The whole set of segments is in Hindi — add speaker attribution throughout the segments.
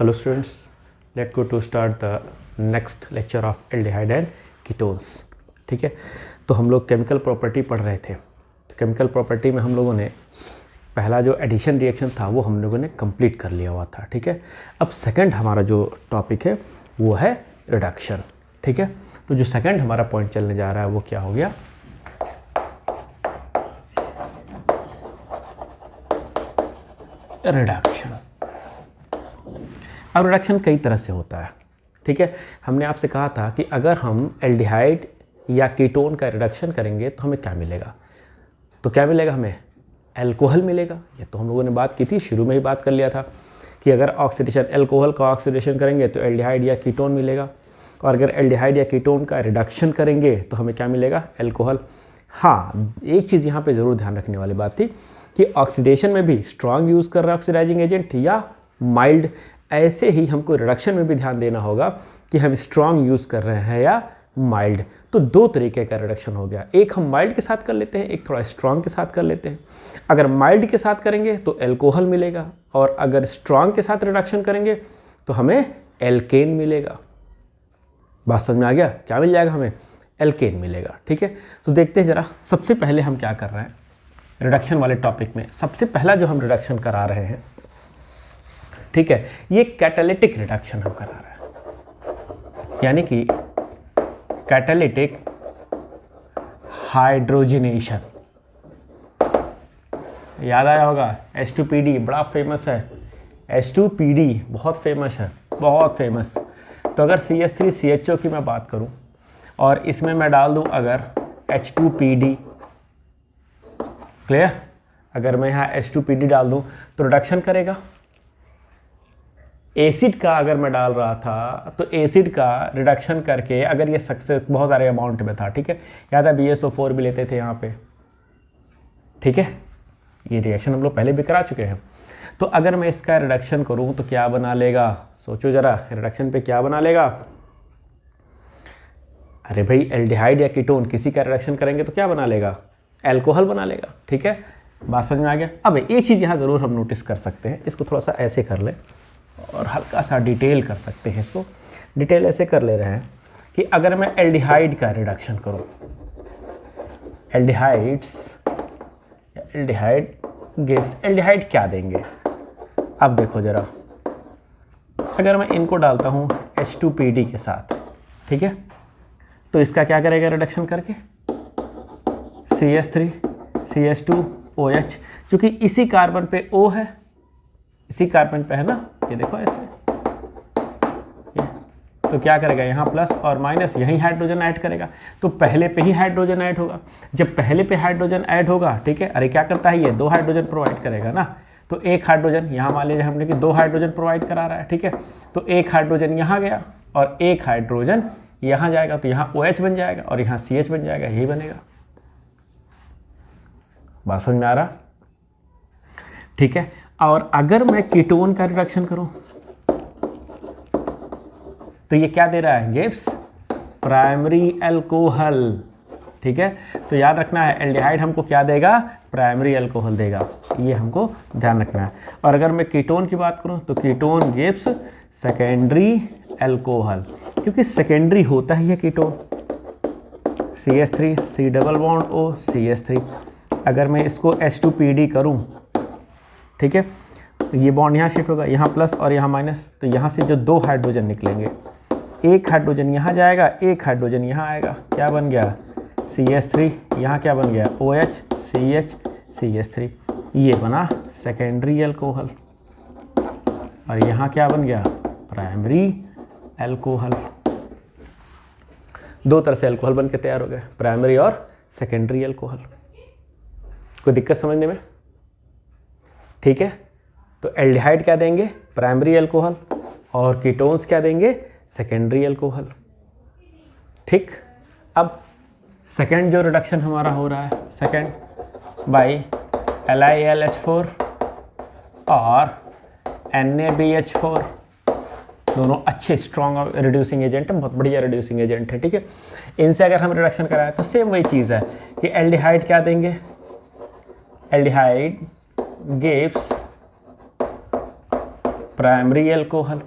Speaker 1: Hello students, let's go to start the next lecture of aldehyde and ketones. ठीक है, तो हम लोग केमिकल प्रॉपर्टी पढ़ रहे थे. तो केमिकल प्रॉपर्टी में हम लोगों ने पहला जो एडिशन रिएक्शन था वो हम लोगों ने कंप्लीट कर लिया हुआ था. ठीक है, अब सेकंड हमारा जो टॉपिक है वो है रिडक्शन. ठीक है, तो जो सेकंड हमारा पॉइंट चलने जा रहा है वो क्या हो गया, रिडक्शन. अब रिडक्शन कई तरह से होता है. ठीक है, हमने आपसे कहा था कि अगर हम एल्डिहाइड या कीटोन का रिडक्शन करेंगे तो हमें क्या मिलेगा. तो क्या मिलेगा, हमें अल्कोहल मिलेगा. ये तो हम लोगों ने बात की थी, शुरू में ही बात कर लिया था कि अगर ऑक्सीडेशन अल्कोहल का ऑक्सीडेशन करेंगे तो एल्डिहाइड या कीटोन मिलेगा, और अगर एल्डिहाइड या कीटोन का रिडक्शन करेंगे तो हमें क्या मिलेगा, अल्कोहल. हाँ, एक चीज़ यहाँ पे ज़रूर ध्यान रखने वाली बात थी कि ऑक्सीडेशन में भी स्ट्रॉन्ग यूज़ कर रहा है ऑक्सीडाइजिंग एजेंट या माइल्ड. ऐसे ही हमको रिडक्शन में भी ध्यान देना होगा कि हम स्ट्रॉन्ग यूज़ कर रहे हैं या माइल्ड. तो दो तरीके का रिडक्शन हो गया, एक हम माइल्ड के साथ कर लेते हैं, एक थोड़ा स्ट्रॉन्ग के साथ कर लेते हैं. अगर माइल्ड के साथ करेंगे तो एल्कोहल मिलेगा, और अगर स्ट्रॉन्ग के साथ रिडक्शन करेंगे तो हमें एल्केन मिलेगा. बात समझ में आ गया, क्या मिल जाएगा, हमें एल्केन मिलेगा. ठीक है, तो देखते हैं ज़रा. सबसे पहले हम क्या कर रहे हैं रिडक्शन वाले टॉपिक में. सबसे पहला जो हम रिडक्शन करा रहे हैं, ठीक है, ये कैटालिटिक रिडक्शन हम करा रहे हैं, यानी कि कैटालिटिक हाइड्रोजनेशन. याद आया होगा, H2PD बड़ा फेमस है. H2PD बहुत फेमस है, बहुत फेमस. तो अगर CH3CHO की मैं बात करूं और इसमें मैं डाल दूं अगर H2PD, क्लियर, अगर मैं यहाँ H2PD डाल दूं तो रिडक्शन करेगा. एसिड का अगर मैं डाल रहा था तो एसिड का रिडक्शन करके, अगर ये सक्सेस बहुत सारे अमाउंट में था, ठीक है, याद है BSO4 भी लेते थे यहाँ पे. ठीक है, ये रिएक्शन हम लोग पहले भी करा चुके हैं. तो अगर मैं इसका रिडक्शन करूँ तो क्या बना लेगा, सोचो ज़रा, रिडक्शन पे क्या बना लेगा. अरे भाई, एल्डिहाइड या कीटोन किसी का रिडक्शन करेंगे तो क्या बना लेगा, अल्कोहल बना लेगा. ठीक है, बात समझ में आ गया. अब एक चीज़ यहाँ ज़रूर हम नोटिस कर सकते हैं, इसको थोड़ा सा ऐसे कर ले और हल्का सा डिटेल कर सकते हैं. इसको डिटेल ऐसे कर ले रहे हैं कि अगर मैं एल्डिहाइड का रिडक्शन करूं, एल्डिहाइड गिव्स, एल्डिहाइड क्या देंगे. अब देखो ज़रा, अगर मैं इनको डालता हूं H2PD के साथ, ठीक है, तो इसका क्या करेगा रिडक्शन करके, CH3 CH2OH, चूँकि इसी कार्बन पे O है, इसी कार्बन पे है ना, ये देखो ऐसे, ये तो क्या करेगा, यहाँ प्लस और माइनस, यही हाइड्रोजन ऐड करेगा. तो पहले पे ही हाइड्रोजन ऐड होगा. जब पहले पे हाइड्रोजन ऐड होगा, ठीक है, अरे क्या करता है ये, 2 हाइड्रोजन प्रोवाइड करेगा ना. तो एक हाइड्रोजन यहाँ मान लीजिए हमने कि 2 हाइड्रोजन प्रोवाइड करा रहा है. ठीक है, तो एक हाइड्रोजन यहाँ गया और एक हाइड्रोजन यहाँ जाएगा, तो यहाँ OH बन जाएगा और यहाँ CH बन जाएगा, यही बनेगा. बात समझ में आ रहा. ठीक है, और अगर मैं कीटोन का रिडक्शन करूं तो ये क्या दे रहा है, गिव्स प्राइमरी अल्कोहल. ठीक है, तो याद रखना है, एल्डिहाइड हमको क्या देगा, प्राइमरी अल्कोहल देगा, ये हमको ध्यान रखना है. और अगर मैं कीटोन की बात करूं तो कीटोन गिव्स सेकेंडरी अल्कोहल, क्योंकि सेकेंडरी होता ही है ketone. CH3 C double bond O CH3. अगर मैं इसको H2PD करूं, ठीक है, ये बॉन्ड यहाँ शिफ्ट होगा, यहाँ प्लस और यहाँ माइनस, तो यहाँ से जो 2 हाइड्रोजन निकलेंगे, एक हाइड्रोजन यहाँ जाएगा, एक हाइड्रोजन यहाँ आएगा, क्या बन गया, CH3, यहाँ क्या बन गया, OH CH CH3, ये बना सेकेंडरी अल्कोहल. और यहाँ क्या बन गया, प्राइमरी अल्कोहल. 2 तरह से अल्कोहल बन के तैयार हो गए, प्राइमरी और सेकेंडरी अल्कोहल. कोई दिक्कत समझने में. ठीक है, तो एल्डिहाइड क्या देंगे, प्राइमरी अल्कोहल, और कीटोन्स क्या देंगे, सेकेंडरी अल्कोहल. ठीक, अब सेकेंड जो रिडक्शन हमारा हो रहा है, सेकेंड बाई LiAlH4 और NaBH4, दोनों अच्छे स्ट्रॉन्ग रिड्यूसिंग एजेंट हैं, बहुत बढ़िया रिड्यूसिंग एजेंट है. ठीक है, इनसे अगर हम रिडक्शन कराएं तो सेम वही चीज़ है कि एल्डिहाइड क्या देंगे, एल्डिहाइड gives प्राइमरी एल्कोहल।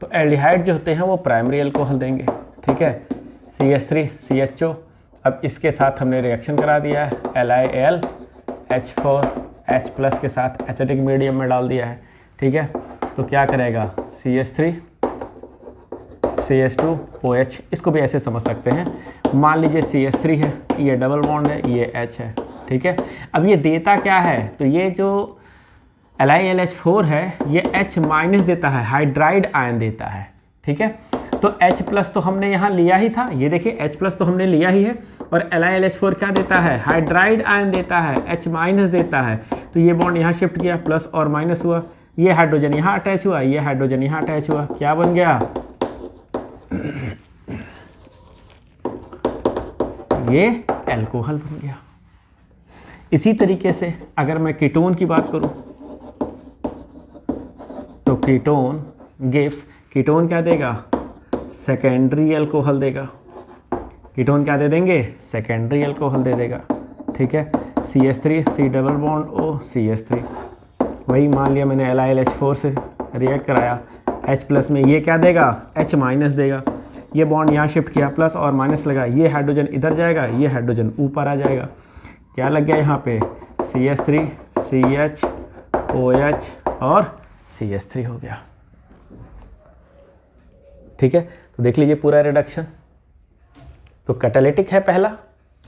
Speaker 1: तो एल्डिहाइड जो होते हैं वो प्राइमरी एल्कोहल देंगे, ठीक है। CH3 CHO। अब इसके साथ हमने रिएक्शन करा दिया है, LiAl H4H+ के साथ एसिडिक मीडियम में डाल दिया है, ठीक है। तो क्या करेगा, CH3 CH2 OH, इसको भी ऐसे समझ सकते हैं। मान लीजिए CH3 है, ये डबल बॉन्ड है, ये H है, ठीक है। अब ये देता क्या है, तो ये जो LiLH4 है ये H- देता है, हाइड्राइड आयन देता है, ठीक है। तो H+ तो हमने यहाँ लिया ही था, ये देखिए H+ तो हमने लिया ही है, और LiLH4 क्या देता है, हाइड्राइड आयन देता है, H- देता है। तो ये बॉन्ड यहाँ शिफ्ट किया, प्लस और माइनस हुआ, ये हाइड्रोजन यहाँ अटैच हुआ, ये हाइड्रोजन यहाँ अटैच हुआ, क्या बन गया, ये एल्कोहल बन गया। इसी तरीके से अगर मैं कीटोन की बात करूं तो कीटोन गिव्स, कीटोन क्या देगा, सेकेंडरी एल्कोहल देगा। कीटोन क्या दे देंगे, सेकेंडरी एल्कोहल दे देगा, ठीक है। CH3 C double bond O CH3, वही मान लिया मैंने LiLH4 से रिएक्ट कराया, H+ में ये क्या देगा, H- देगा। ये बॉन्ड यहाँ शिफ्ट किया, प्लस और माइनस लगा, ये हाइड्रोजन इधर जाएगा, ये हाइड्रोजन ऊपर आ जाएगा, क्या लग गया यहाँ पे, CH3 CH OH और CH3 हो गया, ठीक है। तो देख लीजिए पूरा रिडक्शन। तो कैटालिटिक है पहला,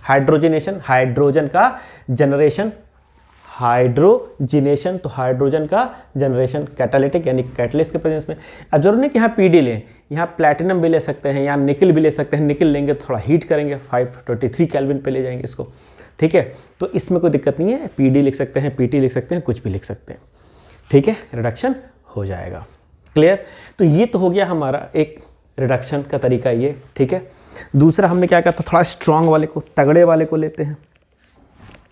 Speaker 1: हाइड्रोजनेशन, हाइड्रोजन का जनरेशन, हाइड्रोजिनेशन, तो हाइड्रोजन का जनरेशन, कैटालिटिक यानी कैटलिस्ट के प्रेजेंस में। अब जरूर नहीं कि यहाँ PD लें, यहाँ प्लैटिनम भी ले सकते हैं, यहाँ निकल भी ले सकते हैं। निकल लेंगे तो थोड़ा हीट करेंगे, 523 केल्विन पे ले जाएंगे इसको, ठीक है। तो इसमें कोई दिक्कत नहीं है, PD लिख सकते हैं, PT लिख सकते हैं, कुछ भी लिख सकते हैं, ठीक है। रिडक्शन हो जाएगा, क्लियर। तो ये तो हो गया हमारा एक रिडक्शन का तरीका ये, ठीक है। दूसरा हमने क्या कहा था, थोड़ा स्ट्रांग वाले को, तगड़े वाले को लेते हैं,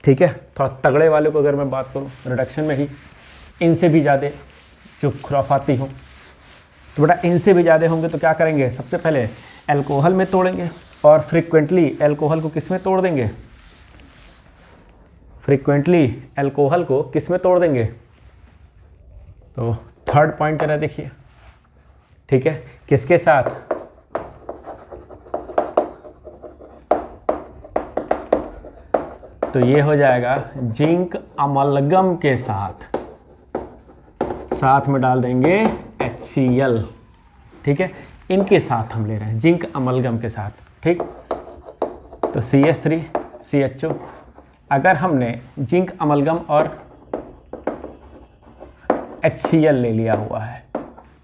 Speaker 1: ठीक है। थोड़ा तगड़े वाले को अगर मैं बात करूं रिडक्शन में ही, इनसे भी ज़्यादा जो खुराफाती हो, तो बेटा इनसे भी ज़्यादा होंगे तो क्या करेंगे, सबसे पहले एल्कोहल में तोड़ेंगे, और फ्रीक्वेंटली एल्कोहल को किस में तोड़ देंगे, फ्रीक्वेंटली एल्कोहल को किस में तोड़ देंगे, तो थर्ड पॉइंट जरा देखिए, ठीक है। किसके साथ, तो ये हो जाएगा जिंक अमलगम के साथ, साथ में डाल देंगे HCl, ठीक है। इनके साथ हम ले रहे हैं जिंक अमलगम के साथ, ठीक। तो CH3 CHO, अगर हमने जिंक अमलगम और HCl ले लिया हुआ है,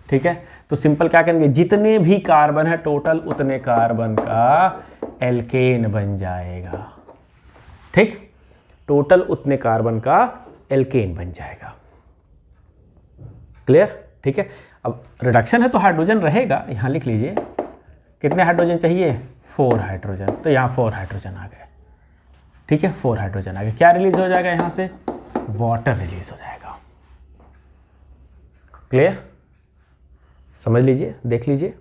Speaker 1: ठीक है, तो सिंपल क्या करेंगे, जितने भी कार्बन है टोटल उतने कार्बन का एल्केन बन जाएगा, ठीक। टोटल उतने कार्बन का एल्केन बन जाएगा, क्लियर, ठीक है। अब रिडक्शन है तो हाइड्रोजन रहेगा, यहां लिख लीजिए कितने हाइड्रोजन चाहिए, 4 हाइड्रोजन, तो यहां 4 हाइड्रोजन आ गए, ठीक है। 4 हाइड्रोजन आ गए, क्या रिलीज हो जाएगा यहां से, वाटर रिलीज हो जाएगा, क्लियर, समझ लीजिए, देख लीजिए,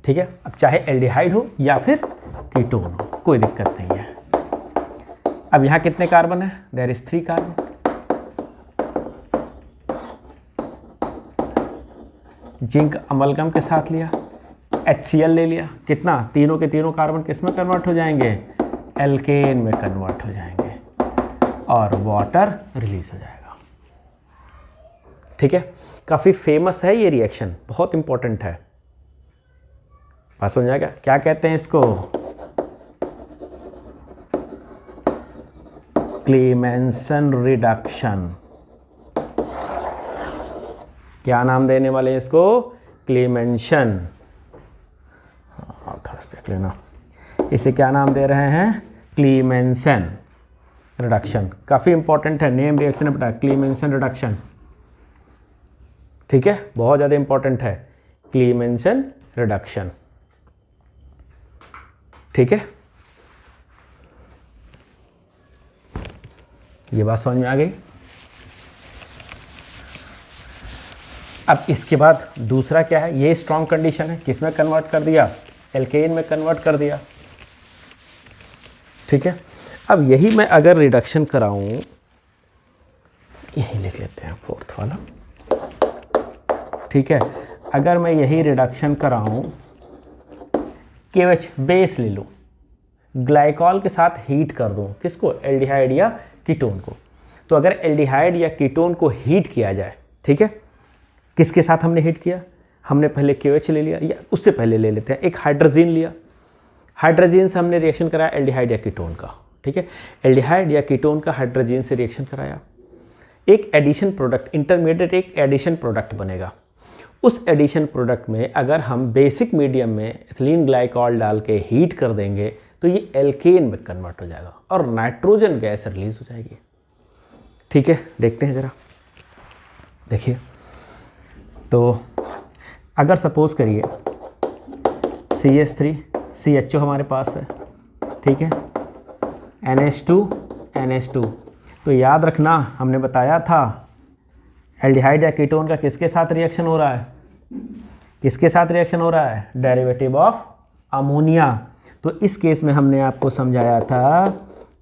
Speaker 1: ठीक है। अब चाहे एल्डिहाइड हो या फिर कीटोन हो, कोई दिक्कत नहीं है। अब यहाँ कितने कार्बन है, there is 3 carbon, zinc amalgam के साथ लिया, HCl ले लिया, कितना, तीनों के तीनों कार्बन किस में कन्वर्ट हो जाएंगे, एल्केन में कन्वर्ट हो जाएंगे, और वाटर रिलीज हो जाएगा, ठीक है। काफ़ी फेमस है ये रिएक्शन, बहुत इंपॉर्टेंट है, बात समझ आएगा, क्या कहते हैं इसको, क्लेमेंसन रिडक्शन, क्या नाम देने वाले हैं इसको, क्लेमेंसन, थोड़ा सा देख लेना, इसे क्या नाम दे रहे हैं, क्लेमेंसन रिडक्शन, काफ़ी इंपॉर्टेंट है, नेम रिएक्शन है बेटा, क्लेमेंसन रिडक्शन, ठीक है, बहुत ज़्यादा इंपॉर्टेंट है, क्लेमेंसन रिडक्शन, ठीक है। ये बात समझ में आ गई। अब इसके बाद दूसरा क्या है, ये स्ट्रॉन्ग कंडीशन है, किस में कन्वर्ट कर दिया, एल्केन में कन्वर्ट कर दिया, ठीक है। अब यही मैं अगर रिडक्शन कराऊं, यही लिख लेते हैं 4th वाला, ठीक है, अगर मैं यही रिडक्शन कराऊं, KOH बेस ले लूँ, ग्लाइकॉल के साथ हीट कर दूं, किसको, एल्डिहाइड या कीटोन को। तो अगर एल्डिहाइड या कीटोन को हीट किया जाए, ठीक है, किसके साथ हमने हीट किया, हमने पहले KOH ले लिया, या उससे पहले ले लेते हैं एक हाइड्रोजन लिया, हाइड्रोजन से हमने रिएक्शन कराया एल्डिहाइड या कीटोन का, ठीक है, एल्डिहाइड या कीटोन का हाइड्रोजन से रिएक्शन कराया, एक एडिशन प्रोडक्ट, इंटरमीडिएट एक एडिशन प्रोडक्ट बनेगा। उस एडिशन प्रोडक्ट में अगर हम बेसिक मीडियम में एथिलीन ग्लाइकॉल डाल के हीट कर देंगे तो ये एल्केन में कन्वर्ट हो जाएगा और नाइट्रोजन गैस रिलीज हो जाएगी। ठीक है, देखते हैं ज़रा, देखिए। तो अगर सपोज करिए CH3 CHO हमारे पास है, ठीक है, NH2 तो याद रखना हमने बताया था एल्डिहाइड या कीटोन का किसके साथ रिएक्शन हो रहा है, किसके साथ रिएक्शन हो रहा है, डेरिवेटिव ऑफ अमोनिया। तो इस केस में हमने आपको समझाया था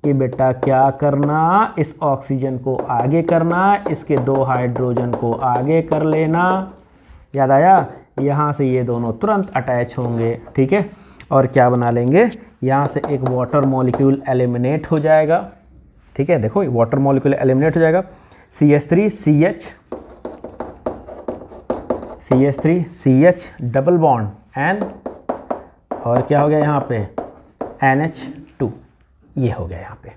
Speaker 1: कि बेटा क्या करना, इस ऑक्सीजन को आगे करना, इसके 2 हाइड्रोजन को आगे कर लेना, याद आया, यहाँ से ये दोनों तुरंत अटैच होंगे, ठीक है, और क्या बना लेंगे, यहाँ से एक वाटर मॉलिक्यूल एलिमिनेट हो जाएगा, ठीक है, देखो वाटर मॉलिक्यूल एलिमिनेट हो जाएगा, CH3CH डबल बॉन्ड N, और क्या हो गया यहाँ पे NH2, ये हो गया यहाँ पे,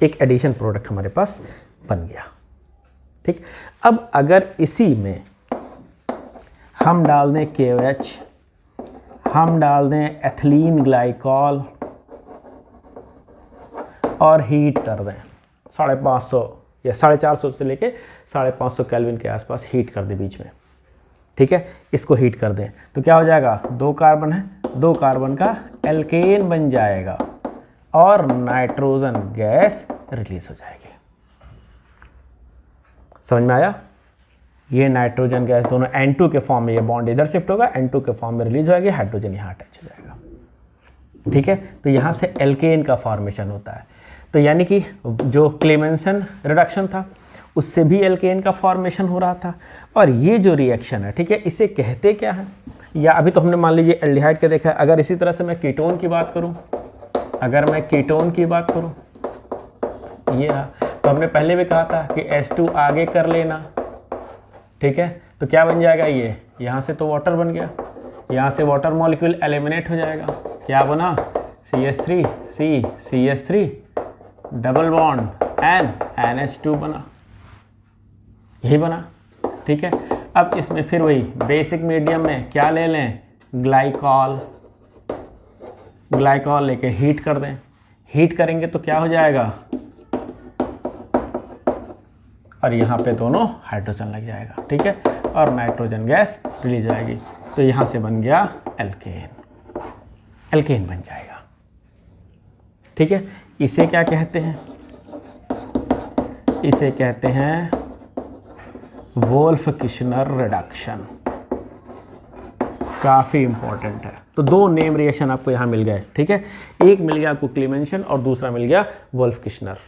Speaker 1: एक एडिशन प्रोडक्ट हमारे पास बन गया। ठीक, अब अगर इसी में हम डाल दें KOH, हम डाल दें एथिलीन ग्लाइकॉल और हीट कर दें 550 या 450 से लेके 550 केल्विन के आसपास हीट कर दें बीच में, ठीक है, इसको हीट कर दें तो क्या हो जाएगा, 2 कार्बन है, 2 कार्बन का एल्केन बन जाएगा और नाइट्रोजन गैस रिलीज हो जाएगी। समझ में आया, ये नाइट्रोजन गैस दोनों N2 के फॉर्म में, ये बॉन्ड इधर शिफ्ट होगा, N2 के फॉर्म में रिलीज हो जाएगी, हाइड्रोजन यहाँ अटैच हो जाएगा। ठीक है, तो यहाँ से एल्केन का फॉर्मेशन होता है। तो यानी कि जो क्लेमेंसन रिडक्शन था उससे भी एल्केन का फॉर्मेशन हो रहा था। और ये जो रिएक्शन है, ठीक है, इसे कहते क्या है, या अभी तो हमने मान लीजिए एल्डिहाइड का देखा है, अगर इसी तरह से मैं कीटोन की बात करूं, अगर मैं कीटोन की बात करूं, ये रहा, तो हमने पहले भी कहा था कि H2 आगे कर लेना, ठीक है, तो क्या बन जाएगा, ये यहाँ से तो वाटर बन गया, यहाँ से वाटर मॉलिक्यूल एलिमिनेट हो जाएगा, क्या बना, CH3 double bond N NH2 बना, यही बना। ठीक है, अब इसमें फिर वही बेसिक मीडियम में क्या ले लें, ग्लाइकॉल लेके हीट कर दें, हीट करेंगे तो क्या हो जाएगा, और यहाँ पे दोनों हाइड्रोजन लग जाएगा, ठीक है, और नाइट्रोजन गैस रिलीज जाएगी, तो यहाँ से बन गया एल्केन बन जाएगा। ठीक है, इसे क्या कहते हैं, इसे कहते हैं वोल्फ-किशनर रिडक्शन, काफ़ी इंपॉर्टेंट है। तो 2 नेम रिएक्शन आपको यहाँ मिल गए, ठीक है, एक मिल गया आपको क्लेमेंसन और दूसरा मिल गया वोल्फ-किशनर।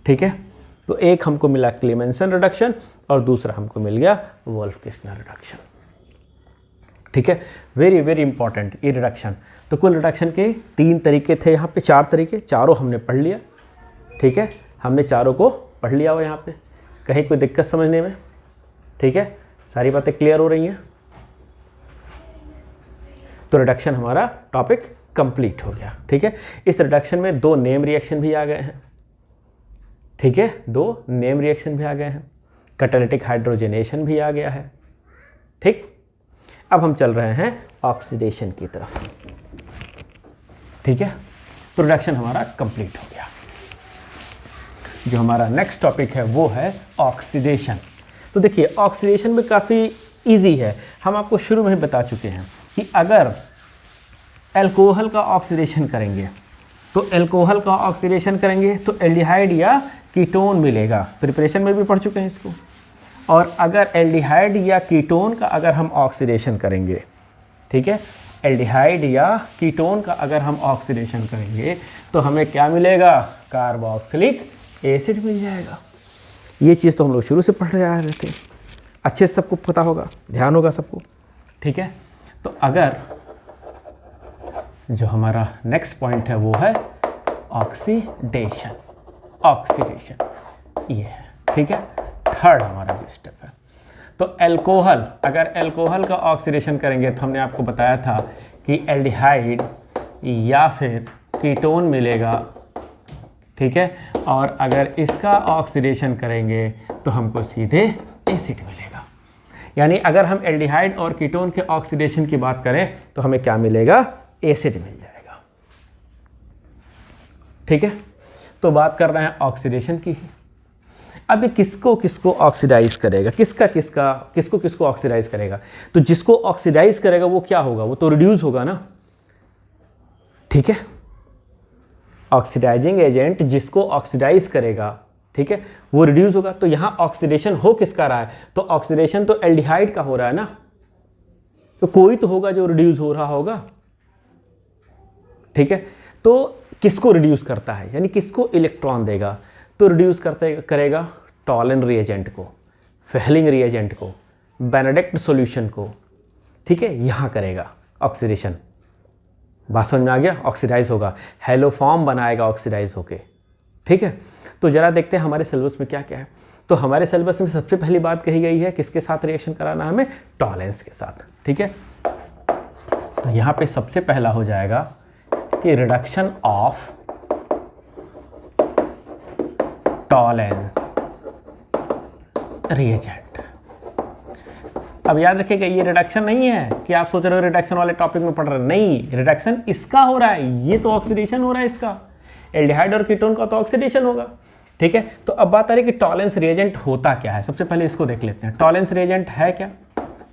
Speaker 1: ठीक है, तो एक हमको मिला क्लेमेंसन रिडक्शन और दूसरा हमको मिल गया वोल्फ-किशनर रिडक्शन। ठीक है, वेरी वेरी इंपॉर्टेंट ये रिडक्शन। तो कुल रिडक्शन के 3 तरीके थे, यहाँ पे 4 तरीके, चारों हमने पढ़ लिया। ठीक है, हमने चारों को पढ़ लिया हुआ, यहाँ पे कहीं कोई दिक्कत समझने में, ठीक है, सारी बातें क्लियर हो रही हैं। तो रिडक्शन हमारा टॉपिक कंप्लीट हो गया। ठीक है, इस रिडक्शन में 2 नेम रिएक्शन भी आ गए हैं, ठीक है, 2 नेम रिएक्शन भी आ गए हैं, कैटालिटिक हाइड्रोजनेशन भी आ गया है। ठीक, अब हम चल रहे हैं ऑक्सीडेशन की तरफ। ठीक है, तो रिडक्शन हमारा कंप्लीट हो गया। जो हमारा नेक्स्ट टॉपिक है वो है ऑक्सीडेशन। तो देखिए, ऑक्सीडेशन में काफ़ी इजी है, हम आपको शुरू में ही बता चुके हैं कि अगर अल्कोहल का ऑक्सीडेशन करेंगे तो अल्कोहल का ऑक्सीडेशन करेंगे तो एल्डिहाइड या कीटोन मिलेगा, प्रिपरेशन में भी पढ़ चुके हैं इसको। और अगर एल्डिहाइड या कीटोन का अगर हम ऑक्सीडेशन करेंगे, ठीक है, एल्डिहाइड या कीटोन का अगर हम ऑक्सीडेशन करेंगे तो हमें क्या मिलेगा, कार्बोक्सिलिक एसिड मिल जाएगा। ये चीज़ तो हम लोग शुरू से पढ़ रहे आ रहे थे, अच्छे से सबको पता होगा, ध्यान होगा सबको, ठीक है। तो अगर जो हमारा नेक्स्ट पॉइंट है वो है ऑक्सीडेशन, ऑक्सीडेशन ये है, ठीक है। थर्ड हमारा जो स्टेप है, तो एल्कोहल, अगर एल्कोहल का ऑक्सीडेशन करेंगे तो हमने आपको बताया था कि एल्डिहाइड या फिर कीटोन मिलेगा, ठीक है। और अगर इसका ऑक्सीडेशन करेंगे तो हमको सीधे एसिड मिलेगा। यानी अगर हम एल्डिहाइड और कीटोन के ऑक्सीडेशन की बात करें तो हमें क्या मिलेगा, एसिड मिल जाएगा, ठीक है। तो बात कर रहे हैं ऑक्सीडेशन की। अब किसको किसको ऑक्सीडाइज करेगा, किसको किसको ऑक्सीडाइज करेगा, तो जिसको ऑक्सीडाइज करेगा वो क्या होगा, वो तो रिड्यूस होगा ना, ठीक है। ऑक्सीडाइजिंग एजेंट जिसको ऑक्सीडाइज करेगा, ठीक है, वो रिड्यूस होगा। तो यहां ऑक्सीडेशन हो किसका रहा है, तो ऑक्सीडेशन तो एल्डिहाइड का हो रहा है ना, तो कोई तो होगा जो रिड्यूस हो रहा होगा, ठीक है। तो किसको रिड्यूस करता है, यानी किसको इलेक्ट्रॉन देगा, तो रिड्यूस करेगा टॉलन रिएजेंट को, फेहलिंग रिएजेंट को, बेनेडिक्ट सॉल्यूशन को, ठीक है, यहां करेगा ऑक्सीडेशन। बात समझ में आ गया, ऑक्सीडाइज होगा, हेलोफॉर्म बनाएगा ऑक्सीडाइज होके, ठीक है। तो जरा देखते हैं हमारे सिलेबस में क्या क्या है। तो हमारे सिलेबस में सबसे पहली बात कही गई है किसके साथ रिएक्शन कराना, हमें टॉलेंस के साथ, ठीक है। तो यहाँ पे सबसे पहला हो जाएगा कि रिडक्शन ऑफ टॉलेंस रिएजेंट। अब याद रखिएगा ये रिडक्शन नहीं है कि आप सोच रहे हो रिडक्शन वाले टॉपिक में पढ़ रहे हैं, नहीं, रिडक्शन इसका हो रहा है, ये तो ऑक्सीडेशन हो रहा है इसका, एल्डिहाइड और कीटोन का तो ऑक्सीडेशन होगा, ठीक है। तो अब बात आ रही है कि टॉलेंस रिएजेंट होता क्या है, सबसे पहले इसको देख लेते हैं। टॉलेंस रिएजेंट है क्या,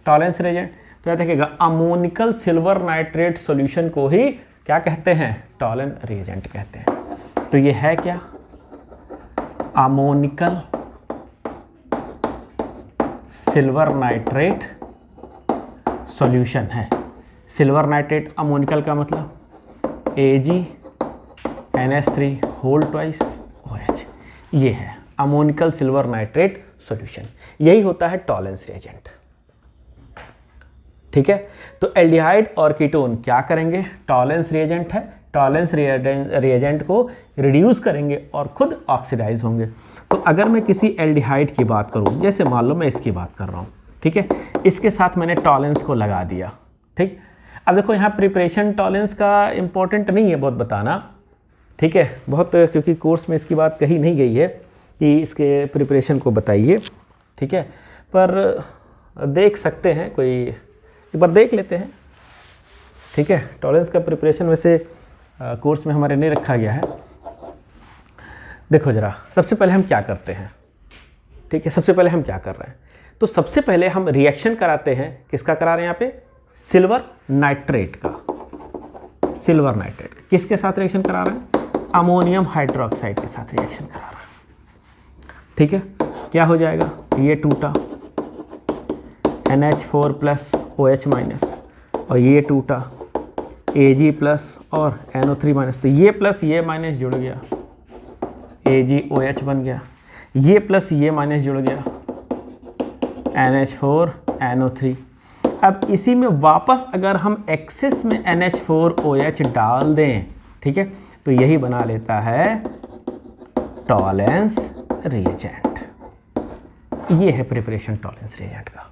Speaker 1: टॉलेंस रिएजेंट तो याद देखिएगा अमोनिकल सिल्वर नाइट्रेट सॉल्यूशन को ही क्या कहते हैं, टॉलेंस रिएजेंट कहते हैं। तो ये है क्या, अमोनिकल सिल्वर नाइट्रेट सॉल्यूशन है। सिल्वर नाइट्रेट अमोनिकल का मतलब AgNH3 होल ट्वाइस OH, ये है अमोनिकल सिल्वर नाइट्रेट सॉल्यूशन, यही होता है टॉलेंस रिएजेंट, ठीक है। तो एल्डिहाइड और कीटोन क्या करेंगे, टॉलेंस रिएजेंट है, टॉलेंस रिएजेंट को रिड्यूस करेंगे और खुद ऑक्सीडाइज होंगे। तो अगर मैं किसी एल्डिहाइड की बात करूं, जैसे मान लो मैं इसकी बात कर रहा हूं, ठीक है, इसके साथ मैंने टॉलेंस को लगा दिया, ठीक। अब देखो यहाँ प्रिपरेशन टॉलेंस का इंपॉर्टेंट नहीं है बहुत बताना, ठीक है, बहुत, क्योंकि कोर्स में इसकी बात कही नहीं गई है कि इसके प्रिपरेशन को बताइए, ठीक है, पर देख सकते हैं, कोई एक बार देख लेते हैं, ठीक है। टॉलेंस का प्रिपरेशन वैसे कोर्स में हमारे नहीं रखा गया है। देखो जरा, सबसे पहले हम क्या करते हैं, ठीक है, सबसे पहले हम क्या कर रहे हैं, तो सबसे पहले हम रिएक्शन कराते हैं, किसका करा रहे हैं यहाँ पे, सिल्वर नाइट्रेट का, सिल्वर नाइट्रेट किसके साथ रिएक्शन करा रहे हैं, अमोनियम हाइड्रोक्साइड के साथ रिएक्शन करा रहे हैं, ठीक है। क्या हो जाएगा, ये टूटा NH4 प्लस OH माइनस, और ये टूटा Ag प्लस और NO3 माइनस, तो ये प्लस ये माइनस जुड़ गया, AgOH बन गया, ये प्लस ये माइनस जुड़ गया, NH4 NO3। अब इसी में वापस अगर हम एक्सेस में NH4OH डाल दें, ठीक है, तो यही बना लेता है टॉलेंस रिएजेंट। ये है प्रिपरेशन टॉलेंस रिएजेंट का,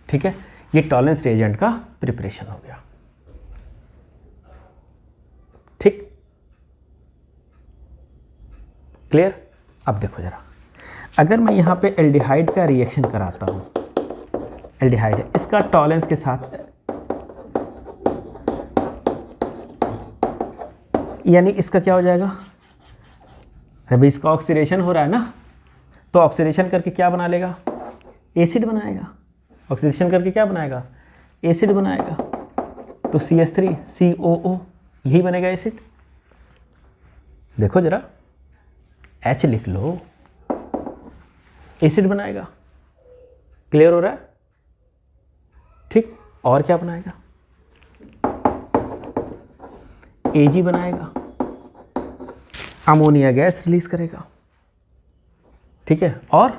Speaker 1: ठीक है, ये टॉलेंस रिएजेंट का प्रिपरेशन हो गया, ठीक, क्लियर। अब देखो जरा, अगर मैं यहाँ पे एल्डिहाइड का रिएक्शन कराता हूँ, एल्डिहाइड है, इसका टॉलेंस के साथ, यानी इसका क्या हो जाएगा, अरे भाई इसका ऑक्सीडेशन हो रहा है ना, तो ऑक्सीडेशन करके क्या बना लेगा, एसिड बनाएगा, ऑक्सीडेशन करके क्या बनाएगा, एसिड बनाएगा, तो CH3COO यही बनेगा एसिड। देखो जरा, H लिख लो, एसिड बनाएगा, क्लियर हो रहा है, ठीक। और क्या बनाएगा, Ag बनाएगा, अमोनिया गैस रिलीज करेगा, ठीक है, और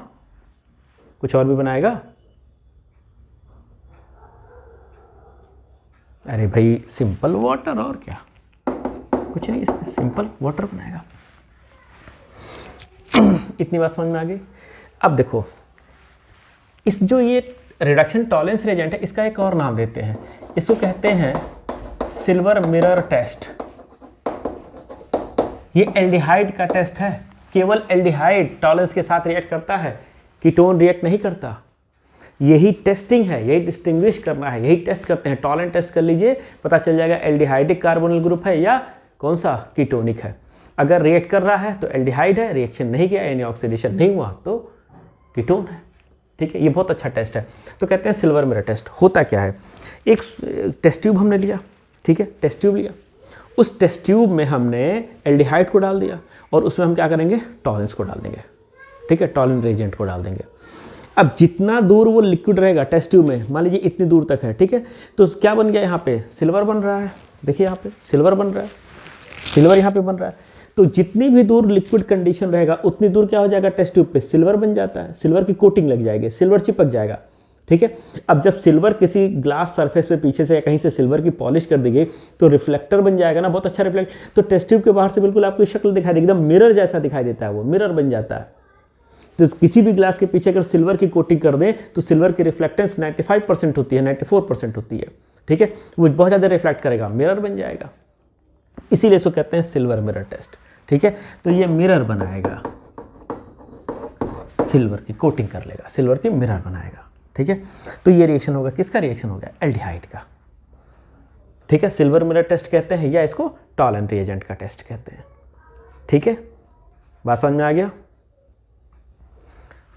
Speaker 1: कुछ और भी बनाएगा। अरे भाई सिंपल वाटर, और क्या, कुछ नहीं, इसमें सिंपल वाटर बनाएगा। इतनी बात समझ में आ गई। अब देखो, इस जो ये रिडक्शन टॉलरेंस रिएजेंट है, इसका एक और नाम देते हैं, इसको कहते हैं सिल्वर मिरर टेस्ट। ये एल्डिहाइड का टेस्ट है, केवल एल्डिहाइड टॉलरेंस के साथ रिएक्ट करता है, कीटोन रिएक्ट नहीं करता। यही टेस्टिंग है, यही डिस्टिंग्विश करना है, यही टेस्ट करते हैं। टॉलरेंस टेस्ट कर लीजिए, पता चल जाएगा एल्डिहाइडिक कार्बोनिल ग्रुप है या कौन सा कीटोनिक है। अगर रिएक्ट कर रहा है तो एल्डिहाइड है, रिएक्शन नहीं किया यानी ऑक्सीडेशन नहीं हुआ तो कीटोन है, ठीक है। ये बहुत अच्छा टेस्ट है, तो कहते हैं सिल्वर मिरर टेस्ट। होता क्या है, एक टेस्ट ट्यूब हमने लिया, ठीक है, टेस्ट ट्यूब लिया, उस टेस्ट ट्यूब में हमने एल्डिहाइड को डाल दिया और उसमें हम क्या करेंगे, टॉलरेंस को डाल देंगे, ठीक है, टॉलरेंस रिएजेंट को डाल देंगे। अब जितना दूर वो लिक्विड रहेगा टेस्ट ट्यूब में, मान लीजिए इतनी दूर तक है, ठीक है, तो क्या बन गया, यहाँ पे सिल्वर बन रहा है, देखिए यहाँ पे सिल्वर बन रहा है, सिल्वर यहाँ पे बन रहा है। तो जितनी भी दूर लिक्विड कंडीशन रहेगा उतनी दूर क्या हो जाएगा, टेस्ट ट्यूब पे सिल्वर बन जाता है, सिल्वर की कोटिंग लग जाएगी, सिल्वर चिपक जाएगा, ठीक है। अब जब सिल्वर किसी ग्लास सरफेस पे पीछे से या कहीं से सिल्वर की पॉलिश कर दी गई तो रिफ्लेक्टर बन जाएगा ना, बहुत अच्छा रिफ्लेक्ट। तो टेस्ट ट्यूब के बाहर से बिल्कुल आपको शक्ल दिखाई देगी, एकदम मिरर जैसा दिखाई देता है, वो मिरर बन जाता है। तो किसी भी ग्लास के पीछे अगर सिल्वर की कोटिंग कर दें तो सिल्वर की रिफ्लेक्टेंस 95% होती है, 94% होती है, ठीक है, वो बहुत ज़्यादा रिफ्लेक्ट करेगा, मिरर बन जाएगा। इसीलिए इसको कहते हैं सिल्वर मिरर टेस्ट, ठीक है। तो ये मिरर बनाएगा, सिल्वर की कोटिंग कर लेगा, सिल्वर की मिरर बनाएगा, ठीक है। तो ये रिएक्शन होगा, किसका रिएक्शन होगा, एल्डिहाइड का, ठीक है। सिल्वर मिरर टेस्ट कहते हैं या इसको टॉलरेंस रिएजेंट का टेस्ट कहते हैं, ठीक है। बात समझ में आ गया।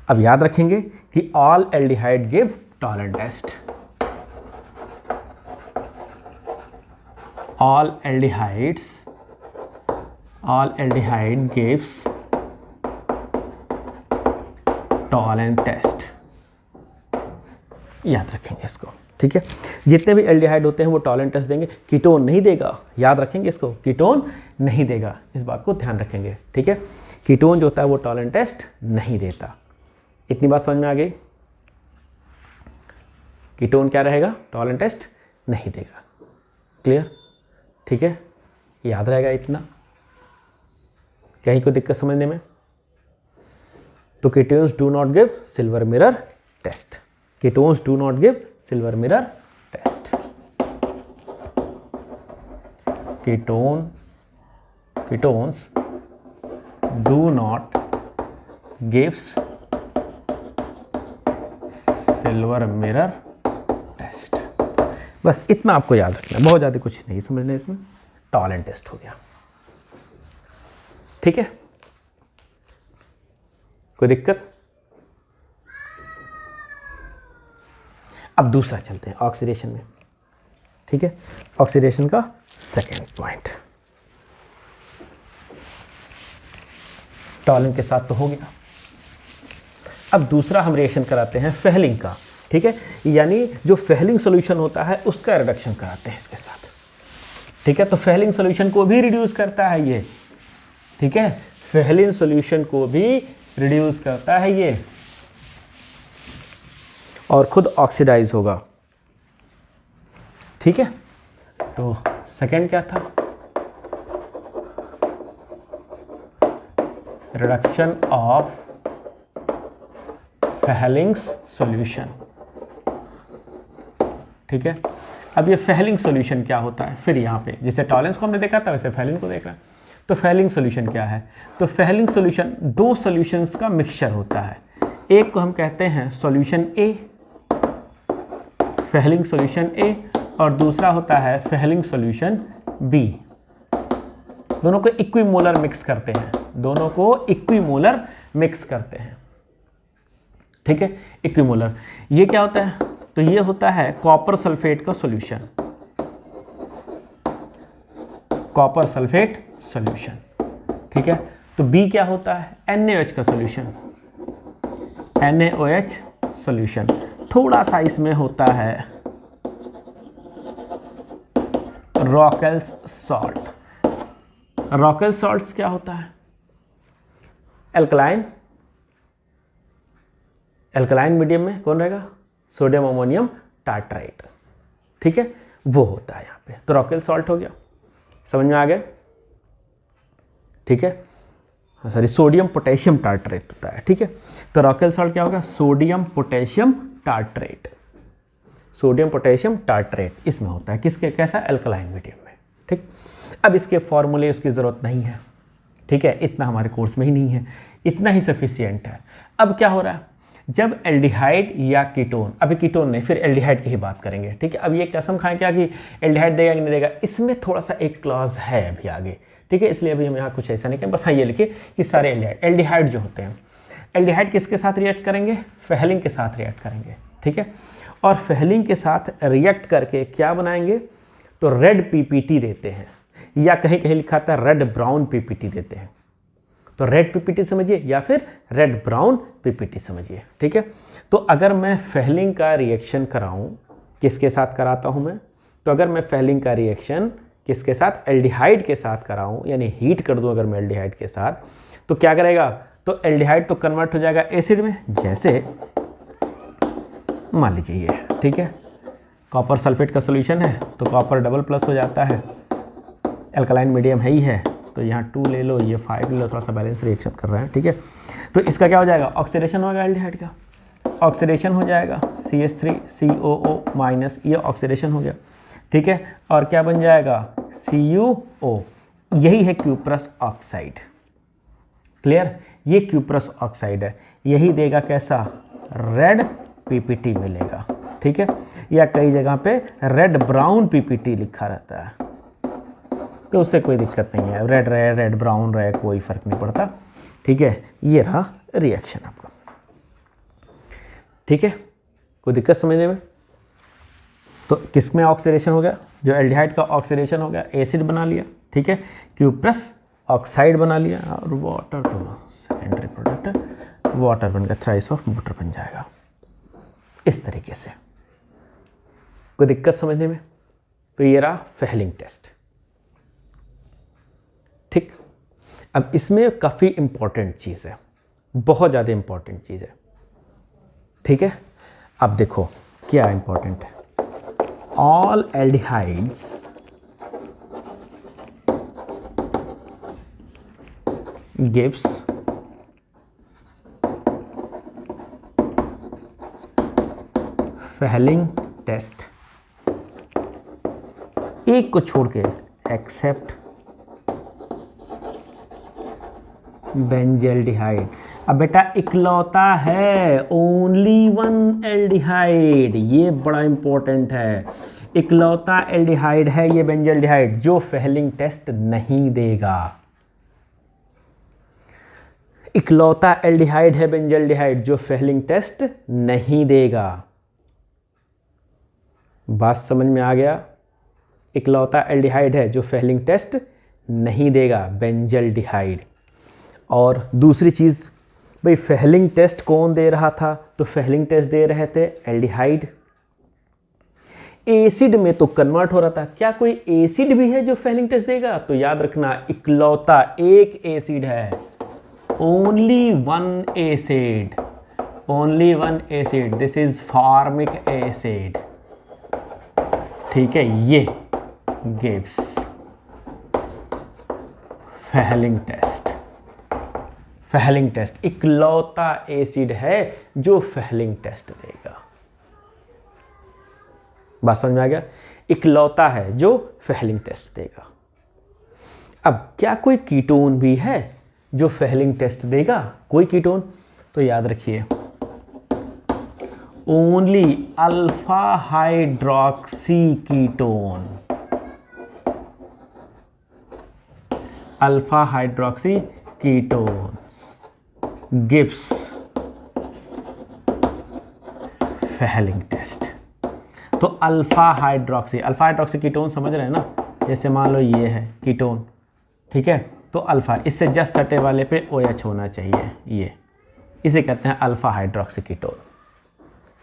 Speaker 1: अब याद रखेंगे कि all aldehyde give Tollens test, all aldehyde gives Tollens test, याद रखेंगे इसको, ठीक है। जितने भी एल्डिहाइड होते हैं वो टॉलरेंस टेस्ट देंगे, कीटोन नहीं देगा, याद रखेंगे इसको, कीटोन नहीं देगा, इस बात को ध्यान रखेंगे, ठीक है। कीटोन जो होता है वो टॉलरेंस टेस्ट नहीं देता। इतनी बात समझ में आ गई। कीटोन क्या रहेगा, टॉलरेंस टेस्ट नहीं देगा, क्लियर, ठीक है, याद रहेगा इतना, कहीं कोई दिक्कत समझने में। तो ketones do not give silver mirror test, ketones do not give silver mirror test. Ketones do not gives silver mirror test. बस इतना आपको याद रखना, बहुत ज़्यादा कुछ नहीं समझना इसमें। टॉलरेंस टेस्ट हो गया, ठीक है, कोई दिक्कत। अब दूसरा चलते हैं ऑक्सीडेशन में, ठीक है। ऑक्सीडेशन का सेकेंड पॉइंट, टॉलरेंस के साथ तो हो गया। अब दूसरा हम रिएक्शन कराते हैं फेहलिंग का, ठीक है, यानी जो फेहलिंग सॉल्यूशन होता है उसका रिडक्शन कराते हैं इसके साथ, ठीक है। तो फेहलिंग सॉल्यूशन को भी रिड्यूस करता है ये, ठीक है, फेहलिंग सॉल्यूशन को भी रिड्यूस करता है ये और खुद ऑक्सीडाइज होगा, ठीक है। तो सेकंड क्या था, रिडक्शन ऑफ फेहलिंग्स सॉल्यूशन, ठीक है। अब ये फेहलिंग सॉल्यूशन क्या होता है, फिर यहाँ पे जैसे टॉलरेंस को हमने देखा था वैसे फेहलिंग को देख रहे हैं। तो फेहलिंग सॉल्यूशन क्या है, तो फेहलिंग सॉल्यूशन दो सॉल्यूशंस का मिक्सचर होता है। एक को हम कहते हैं सॉल्यूशन ए, फेहलिंग सॉल्यूशन ए, और दूसरा होता है फेहलिंग सॉल्यूशन बी। दोनों को इक्विमोलर मिक्स करते हैं, दोनों को इक्विमोलर मिक्स करते हैं, ठीक है। इक्विमोलर ये क्या होता है, तो ये होता है कॉपर सल्फेट का सॉल्यूशन, कॉपर सल्फेट सॉल्यूशन, ठीक है। तो बी क्या होता है, NaOH का सॉल्यूशन, NaOH सॉल्यूशन। थोड़ा सा इसमें होता है रॉकेल्स सॉल्ट। रॉकेल्स सॉल्ट्स क्या होता है, एल्कलाइन मीडियम में कौन रहेगा? सोडियम अमोनियम टार्ट्राइट, ठीक है, वो होता है यहाँ पे। तो रॉकेल सॉल्ट हो गया, समझ में आ गया, ठीक है, सॉरी सोडियम पोटेशियम टार्ट्रेट होता है, ठीक है। तो रॉकेल सॉल्ट क्या होगा? Sodium potassium tartrate, sodium potassium tartrate इसमें होता है, किसके कैसा? अल्कलाइन मीडियम में, ठीक। अब इसके फॉर्मूले उसकी ज़रूरत नहीं है, ठीक है, इतना हमारे कोर्स में ही नहीं है, इतना ही सफिशियंट है। अब क्या हो रहा है, जब एल्डिहाइड या कीटोन, अभी कीटोन नहीं, फिर एल्डिहाइड की ही बात करेंगे, ठीक है। अब ये कसम खाएं क्या कि एल्डिहाइड देगा कि नहीं देगा, इसमें थोड़ा सा एक क्लॉज है अभी आगे, ठीक है, इसलिए अभी हम यहाँ कुछ ऐसा नहीं करें, बस हाँ ये लिखिए कि सारे एल्डिहाइड जो होते हैं, एल्डिहाइड किसके साथ रिएक्ट करेंगे? फेहलिंग के साथ रिएक्ट करेंगे, ठीक है। और फेहलिंग के साथ रिएक्ट करके क्या बनाएंगे? तो रेड पीपीटी देते हैं, या कहीं कहीं लिखा था रेड ब्राउन पीपीटी देते हैं। तो रेड पीपीटी समझिए या फिर रेड ब्राउन पीपीटी समझिए, ठीक है। तो अगर मैं फेहलिंग का रिएक्शन कराऊं, किसके साथ कराता हूं मैं? तो अगर मैं फेहलिंग का रिएक्शन किसके साथ? एल्डिहाइड के साथ कराऊं, यानी हीट कर दूं अगर मैं एल्डिहाइड के साथ, तो क्या करेगा? तो एल्डिहाइड तो कन्वर्ट हो जाएगा एसिड में, जैसे मान लीजिए ये, ठीक है, कॉपर सल्फेट का सोल्यूशन है तो कॉपर डबल प्लस हो जाता है, एल्कलाइन मीडियम है ही है, तो यहाँ 2 ले लो, ये 5 ले लो, थोड़ा सा बैलेंस रिएक्शन कर रहे हैं, ठीक है। तो इसका क्या हो जाएगा? ऑक्सीडेशन होगा एल्डिहाइड का, ऑक्सीडेशन हो जाएगा CH3COO माइनस, ये ऑक्सीडेशन हो गया, ठीक है। और क्या बन जाएगा? CuO, यही है क्यूप्रस ऑक्साइड, क्लियर, ये क्यूप्रस ऑक्साइड है, यही देगा कैसा? रेड पीपीटी मिलेगा, ठीक है, या कई जगह पे रेड ब्राउन पीपीटी लिखा रहता है, तो उससे कोई दिक्कत नहीं है, रेड रहे रेड ब्राउन रहे कोई फर्क नहीं पड़ता, ठीक है। ये रहा रिएक्शन आपका, ठीक है, कोई दिक्कत समझने में? तो किस में ऑक्सीडेशन हो गया? जो एल्डिहाइड का ऑक्सीडेशन हो गया, एसिड बना लिया, ठीक है, क्यूप्रस ऑक्साइड बना लिया, और वाटर तो सेकेंडरी प्रोडक्ट है, वाटर बनकर थ्राइस ऑफ वाटर बन जाएगा, इस तरीके से। कोई दिक्कत समझने में? तो ये रहा फेहलिंग टेस्ट, ठीक। अब इसमें काफ़ी इंपॉर्टेंट चीज़ है, बहुत ज़्यादा इंपॉर्टेंट चीज़ है, ठीक है। अब देखो क्या इंपॉर्टेंट है, all aldehydes gives Fehling test, एक को छोड़ के, एक्सेप्ट बेंजल्डिहाइड। अब बेटा इकलौता है, ओनली वन एल्डिहाइड, ये बड़ा इंपॉर्टेंट है, इकलौता एल्डिहाइड है ये बेंजल्डिहाइड जो फेहलिंग टेस्ट नहीं देगा। इकलौता एल्डिहाइड है बेंजल्डिहाइड जो फेहलिंग टेस्ट नहीं देगा। बात समझ में आ गया? इकलौता एल्डिहाइड है जो फेहलिंग टेस्ट नहीं देगा, बेंजल्डिहाइड। और दूसरी चीज़ भाई, फेहलिंग टेस्ट कौन दे रहा था? तो फेहलिंग टेस्ट दे रहे थे एल्डिहाइड। एसिड में तो कन्वर्ट हो रहा था, क्या कोई एसिड भी है जो फेहलिंग टेस्ट देगा? तो याद रखना, इकलौता एक एसिड है, only one acid, only one acid, this is formic acid, ठीक है, ये gives Fehling test. Fehling test, इकलौता एसिड है जो फेहलिंग टेस्ट देगा। बात समझ में आ गया? इकलौता है जो फेहलिंग टेस्ट देगा। अब क्या कोई कीटोन भी है जो फेहलिंग टेस्ट देगा? कोई कीटोन? तो याद रखिए, only alpha hydroxy ketone, alpha hydroxy ketone gives Fehling test. तो अल्फा हाइड्रोक्सी कीटोन समझ रहे हैं ना? जैसे मान लो ये है कीटोन, ठीक है, तो अल्फा, इससे जस्ट सटे वाले पे OH होना चाहिए, ये इसे कहते हैं alpha hydroxy ketone.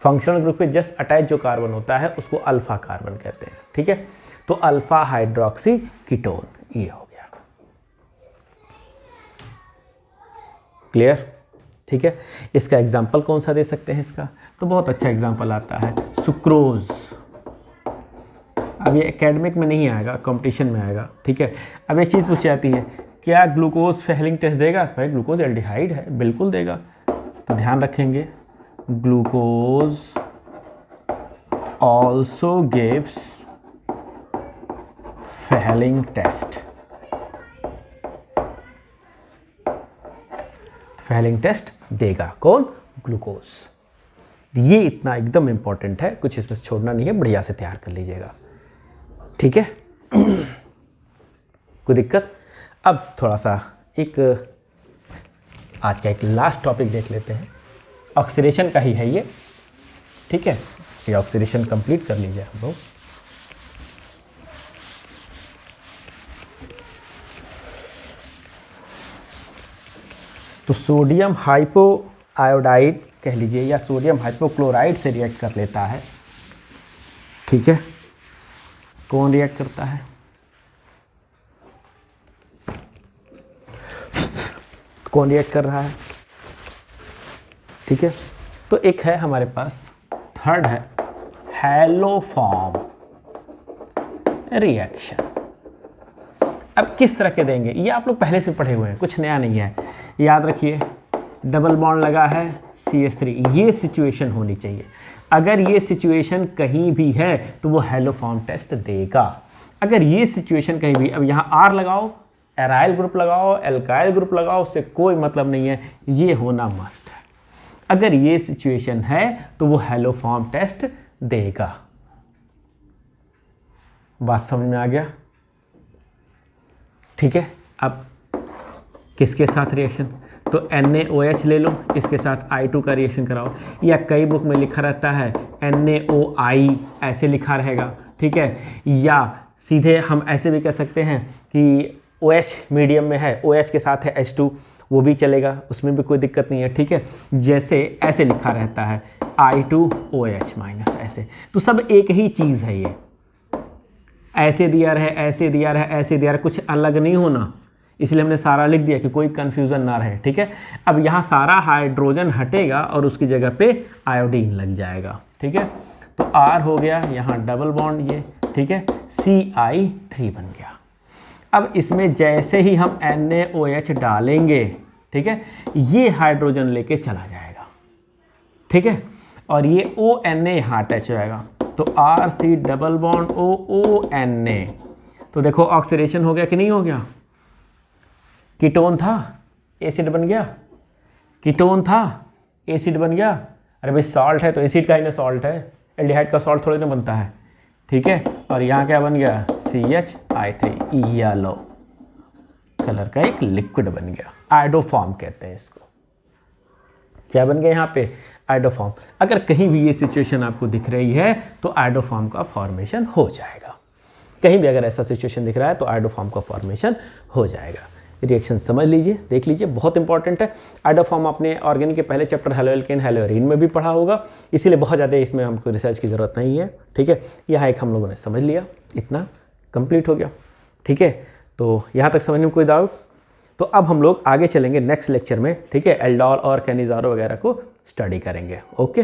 Speaker 1: Functional group पे जस्ट अटैच जो कार्बन होता है उसको अल्फा कार्बन कहते हैं, ठीक है। तो अल्फा हाइड्रोक्सी कीटोन ये हो गया। क्लियर? ठीक है, इसका एग्जाम्पल कौन सा दे सकते हैं इसका? तो बहुत अच्छा एग्जाम्पल आता है सुक्रोज। अब ये एकेडमिक में नहीं आएगा, कंपटीशन में आएगा। ठीक है, अब एक चीज़ पूछी जाती है, क्या ग्लूकोज फेहलिंग टेस्ट देगा? भाई ग्लूकोज एल्डिहाइड है, बिल्कुल देगा। तो ध्यान रखेंगे, glucose also gives Fehling test. Fehling test देगा कौन? ग्लूकोज। ये इतना एकदम इंपॉर्टेंट है, कुछ इसमें छोड़ना नहीं है, बढ़िया से तैयार कर लीजिएगा। ठीक है, कोई दिक्कत? अब थोड़ा सा एक आज का एक लास्ट टॉपिक देख लेते हैं, ऑक्सीडेशन का ही है ये। ठीक है, ये ऑक्सीडेशन कंप्लीट कर लीजिए हम लोग। तो सोडियम हाइपो आयोडाइड कह लीजिए या सोडियम हाइपोक्लोराइड से रिएक्ट कर लेता है। ठीक है, कौन रिएक्ट करता है? कौन रिएक्ट कर रहा है? ठीक है, तो एक है हमारे पास, थर्ड है हैलोफॉर्म रिएक्शन। अब किस तरह के देंगे ये आप लोग पहले से पढ़े हुए हैं, कुछ नया नहीं है। याद रखिए, डबल बॉन्ड लगा है CH3, ये सिचुएशन होनी चाहिए। अगर ये सिचुएशन कहीं भी है तो वो हैलोफॉर्म टेस्ट देगा। अगर ये सिचुएशन कहीं भी, अब यहाँ R लगाओ, एराइल ग्रुप लगाओ, एल्काइल ग्रुप लगाओ, उससे कोई मतलब नहीं है, ये होना मस्ट है। अगर ये सिचुएशन है तो वो हैलोफॉर्म टेस्ट देगा। बात समझ में आ गया? ठीक है, अब किसके साथ रिएक्शन? तो NaOH ले लो, इसके साथ I2 का रिएक्शन कराओ, या कई बुक में लिखा रहता है NaOI, ऐसे लिखा रहेगा। ठीक है, या सीधे हम ऐसे भी कह सकते हैं कि OH मीडियम में है, OH के साथ है H2, वो भी चलेगा, उसमें भी कोई दिक्कत नहीं है। ठीक है, जैसे ऐसे लिखा रहता है I2OH माइनस, ऐसे तो सब एक ही चीज़ है। ये ऐसे दिया रहे, ऐसे दिया रहे, ऐसे दिया रहे, कुछ अलग नहीं होना, इसलिए हमने सारा लिख दिया कि कोई कन्फ्यूज़न ना रहे। ठीक है, अब यहाँ सारा हाइड्रोजन हटेगा और उसकी जगह पे आयोडीन लग जाएगा। ठीक है, तो R हो गया, यहाँ डबल बॉन्ड ये। ठीक है, CI3 बन गया। अब इसमें जैसे ही हम NaOH डालेंगे, ठीक है, ये हाइड्रोजन लेके चला जाएगा। ठीक है, और ये ONa यहाँ अटैच हो जाएगा, तो RC डबल बॉन्ड ONa। तो देखो ऑक्सीडेशन हो गया कि नहीं हो गया? कीटोन था, एसिड बन गया। कीटोन था, एसिड बन गया। अरे भाई सॉल्ट है तो एसिड का ही ना सॉल्ट है, एल्डिहाइड का सॉल्ट थोड़ी ना बनता है। ठीक है, और यहाँ क्या बन गया? CHI3, येलो कलर का एक लिक्विड बन गया, आयोडोफॉर्म कहते हैं इसको। क्या बन गया यहाँ पे? आयोडोफॉर्म। अगर कहीं भी ये सिचुएशन आपको दिख रही है तो आयोडोफॉर्म का फॉर्मेशन हो जाएगा। कहीं भी अगर ऐसा सिचुएशन दिख रहा है तो आयोडोफॉर्म का फॉर्मेशन हो जाएगा। रिएक्शन समझ लीजिए, देख लीजिए, बहुत इंपॉर्टेंट है। आयोडोफॉर्म आपने ऑर्गेनिक के पहले चैप्टर हेलोएल्केन हेलोरीन में भी पढ़ा होगा, इसीलिए बहुत ज़्यादा इसमें हमको रिसर्च की ज़रूरत नहीं है। ठीक है, यहाँ एक हम लोगों ने समझ लिया, इतना कंप्लीट हो गया। ठीक है, तो यहाँ तक समझने में कोई डाउट? तो अब हम लोग आगे चलेंगे नेक्स्ट लेक्चर में। ठीक है, एल्डोल और कैनिज़ारो वगैरह को स्टडी करेंगे। ओके।